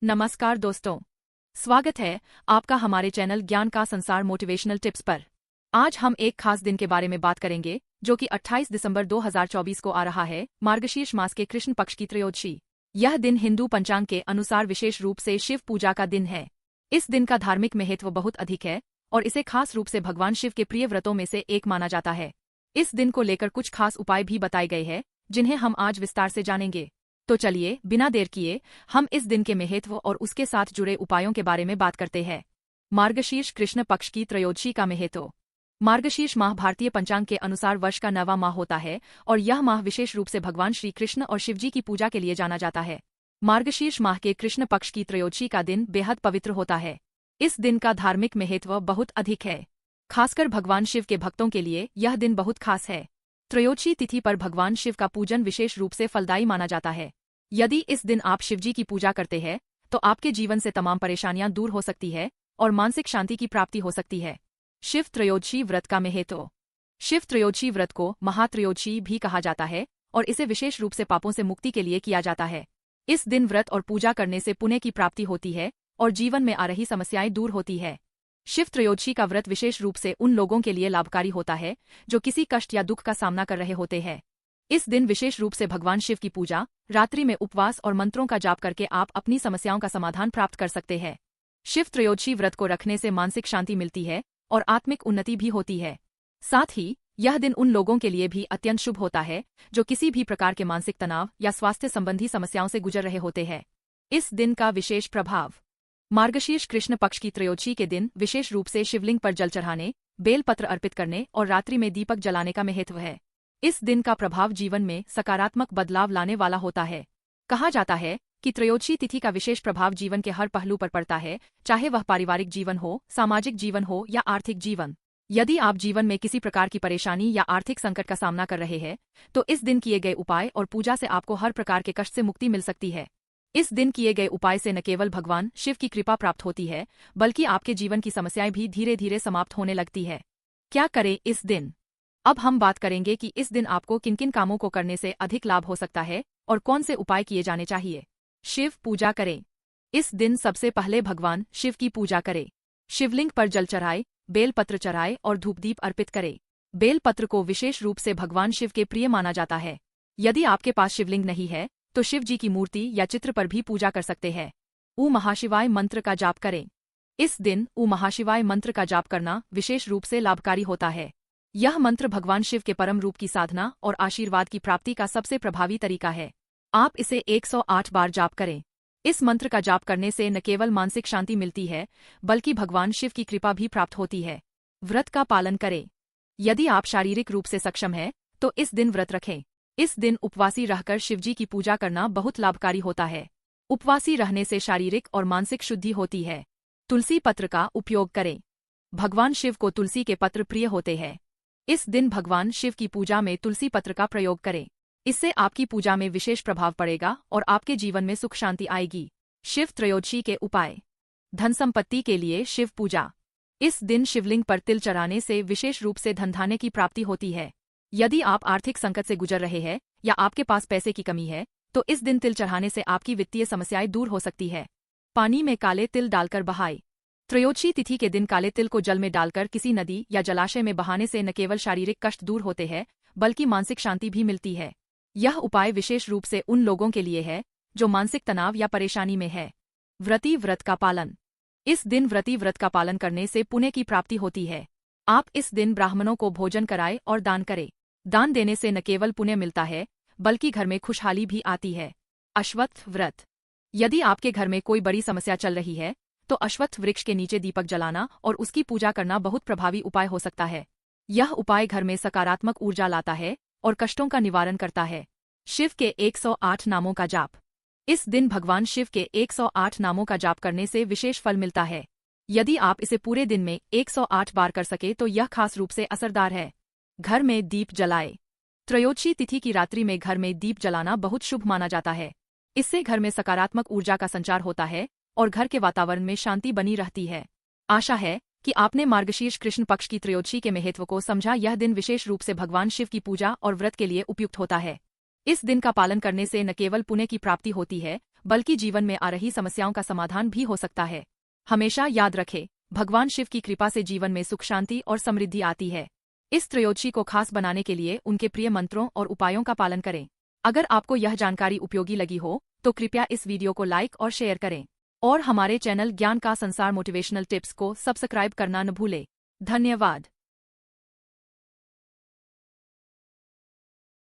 नमस्कार दोस्तों, स्वागत है आपका हमारे चैनल ज्ञान का संसार मोटिवेशनल टिप्स पर। आज हम एक खास दिन के बारे में बात करेंगे जो कि 28 दिसंबर 2024 को आ रहा है, मार्गशीर्ष मास के कृष्ण पक्ष की त्रयोदशी। यह दिन हिंदू पंचांग के अनुसार विशेष रूप से शिव पूजा का दिन है। इस दिन का धार्मिक महत्व बहुत अधिक है और इसे खास रूप से भगवान शिव के प्रिय व्रतों में से एक माना जाता है। इस दिन को लेकर कुछ खास उपाय भी बताए गए हैं जिन्हें हम आज विस्तार से जानेंगे। तो चलिए बिना देर किए हम इस दिन के महत्व और उसके साथ जुड़े उपायों के बारे में बात करते हैं। मार्गशीर्ष कृष्ण पक्ष की त्रयोदशी का महत्व। मार्गशीर्ष माह भारतीय पंचांग के अनुसार वर्ष का 9वां माह होता है और यह माह विशेष रूप से भगवान श्री कृष्ण और शिवजी की पूजा के लिए जाना जाता है। मार्गशीर्ष माह के कृष्ण पक्ष की त्रयोदशी का दिन बेहद पवित्र होता है। इस दिन का धार्मिक महत्व बहुत अधिक है। खासकर भगवान शिव के भक्तों के लिए यह दिन बहुत खास है। त्रयोदशी तिथि पर भगवान शिव का पूजन विशेष रूप से फलदायी माना जाता है। यदि इस दिन आप शिवजी की पूजा करते हैं तो आपके जीवन से तमाम परेशानियां दूर हो सकती है और मानसिक शांति की प्राप्ति हो सकती है। शिव त्रयोदशी व्रत का महत्व। शिव त्रयोदशी व्रत को महात्रयोदशी भी कहा जाता है और इसे विशेष रूप से पापों से मुक्ति के लिए किया जाता है। इस दिन व्रत और पूजा करने से पुण्य की प्राप्ति होती है और जीवन में आ रही समस्याएं दूर होती है। शिव त्रयोदशी का व्रत विशेष रूप से उन लोगों के लिए लाभकारी होता है जो किसी कष्ट या दुख का सामना कर रहे होते हैं। इस दिन विशेष रूप से भगवान शिव की पूजा, रात्रि में उपवास और मंत्रों का जाप करके आप अपनी समस्याओं का समाधान प्राप्त कर सकते हैं। शिव त्रयोदशी व्रत को रखने से मानसिक शांति मिलती है और आत्मिक उन्नति भी होती है। साथ ही यह दिन उन लोगों के लिए भी अत्यंत शुभ होता है जो किसी भी प्रकार के मानसिक तनाव या स्वास्थ्य संबंधी समस्याओं से गुजर रहे होते हैं। इस दिन का विशेष प्रभाव। मार्गशीर्ष कृष्ण पक्ष की त्रयोदशी के दिन विशेष रूप से शिवलिंग पर जल चढ़ाने, बेलपत्र अर्पित करने और रात्रि में दीपक जलाने का महत्व है। इस दिन का प्रभाव जीवन में सकारात्मक बदलाव लाने वाला होता है। कहा जाता है कि त्रयोदशी तिथि का विशेष प्रभाव जीवन के हर पहलू पर पड़ता है, चाहे वह पारिवारिक जीवन हो, सामाजिक जीवन हो या आर्थिक जीवन। यदि आप जीवन में किसी प्रकार की परेशानी या आर्थिक संकट का सामना कर रहे हैं तो इस दिन किए गए उपाय और पूजा से आपको हर प्रकार के कष्ट से मुक्ति मिल सकती है। इस दिन किए गए उपाय से न केवल भगवान शिव की कृपा प्राप्त होती है बल्कि आपके जीवन की समस्याएं भी धीरे धीरे समाप्त होने लगती है। क्या करें इस दिन? अब हम बात करेंगे कि इस दिन आपको किन किन कामों को करने से अधिक लाभ हो सकता है और कौन से उपाय किए जाने चाहिए। शिव पूजा करें। इस दिन सबसे पहले भगवान शिव की पूजा करें। शिवलिंग पर जल चढ़ाए, बेलपत्र चढ़ाए और धूपदीप अर्पित करें। बेलपत्र को विशेष रूप से भगवान शिव के प्रिय माना जाता है। यदि आपके पास शिवलिंग नहीं है तो शिव जी की मूर्ति या चित्र पर भी पूजा कर सकते हैं। ऊ महाशिवाय मंत्र का जाप करें। इस दिन ऊ महाशिवाय मंत्र का जाप करना विशेष रूप से लाभकारी होता है। यह मंत्र भगवान शिव के परम रूप की साधना और आशीर्वाद की प्राप्ति का सबसे प्रभावी तरीका है। आप इसे 108 बार जाप करें। इस मंत्र का जाप करने से न केवल मानसिक शांति मिलती है बल्कि भगवान शिव की कृपा भी प्राप्त होती है। व्रत का पालन करें। यदि आप शारीरिक रूप से सक्षम हैं तो इस दिन व्रत रखें। इस दिन उपवासी रहकर शिवजी की पूजा करना बहुत लाभकारी होता है। उपवासी रहने से शारीरिक और मानसिक शुद्धि होती है। तुलसी पत्र का उपयोग करें। भगवान शिव को तुलसी के पत्र प्रिय होते हैं। इस दिन भगवान शिव की पूजा में तुलसी पत्र का प्रयोग करें। इससे आपकी पूजा में विशेष प्रभाव पड़ेगा और आपके जीवन में सुख शांति आएगी। शिव त्रयोदशी के उपाय। धन संपत्ति के लिए शिव पूजा। इस दिन शिवलिंग पर तिल चढ़ाने से विशेष रूप से धनधान्य की प्राप्ति होती है। यदि आप आर्थिक संकट से गुजर रहे हैं या आपके पास पैसे की कमी है तो इस दिन तिल चढ़ाने से आपकी वित्तीय समस्याएं दूर हो सकती है। पानी में काले तिल डालकर बहाएं। त्रयोदशी तिथि के दिन काले तिल को जल में डालकर किसी नदी या जलाशय में बहाने से न केवल शारीरिक कष्ट दूर होते हैं बल्कि मानसिक शांति भी मिलती है। यह उपाय विशेष रूप से उन लोगों के लिए है जो मानसिक तनाव या परेशानी में है। व्रती व्रत का पालन। इस दिन व्रती व्रत का पालन करने से पुण्य की प्राप्ति होती है। आप इस दिन ब्राह्मणों को भोजन कराएं और दान करें। दान देने से न केवल पुण्य मिलता है बल्कि घर में खुशहाली भी आती है। अश्वत्थ व्रत। यदि आपके घर में कोई बड़ी समस्या चल रही है तो अश्वत्थ वृक्ष के नीचे दीपक जलाना और उसकी पूजा करना बहुत प्रभावी उपाय हो सकता है। यह उपाय घर में सकारात्मक ऊर्जा लाता है और कष्टों का निवारण करता है। शिव के 108 नामों का जाप। इस दिन भगवान शिव के 108 नामों का जाप करने से विशेष फल मिलता है। यदि आप इसे पूरे दिन में 108 बार कर सके तो यह खास रूप से असरदार है। घर में दीप जलाए। त्रयोदशी तिथि की रात्रि में घर में दीप जलाना बहुत शुभ माना जाता है। इससे घर में सकारात्मक ऊर्जा का संचार होता है और घर के वातावरण में शांति बनी रहती है। आशा है कि आपने मार्गशीर्ष कृष्ण पक्ष की त्रयोदशी के महत्व को समझा। यह दिन विशेष रूप से भगवान शिव की पूजा और व्रत के लिए उपयुक्त होता है। इस दिन का पालन करने से न केवल पुण्य की प्राप्ति होती है बल्कि जीवन में आ रही समस्याओं का समाधान भी हो सकता है। हमेशा याद रखें, भगवान शिव की कृपा से जीवन में सुख शांति और समृद्धि आती है। इस त्रयोदशी को खास बनाने के लिए उनके प्रिय मंत्रों और उपायों का पालन करें। अगर आपको यह जानकारी उपयोगी लगी हो तो कृपया इस वीडियो को लाइक और शेयर करें और हमारे चैनल ज्ञान का संसार मोटिवेशनल टिप्स को सब्सक्राइब करना न भूलें। धन्यवाद।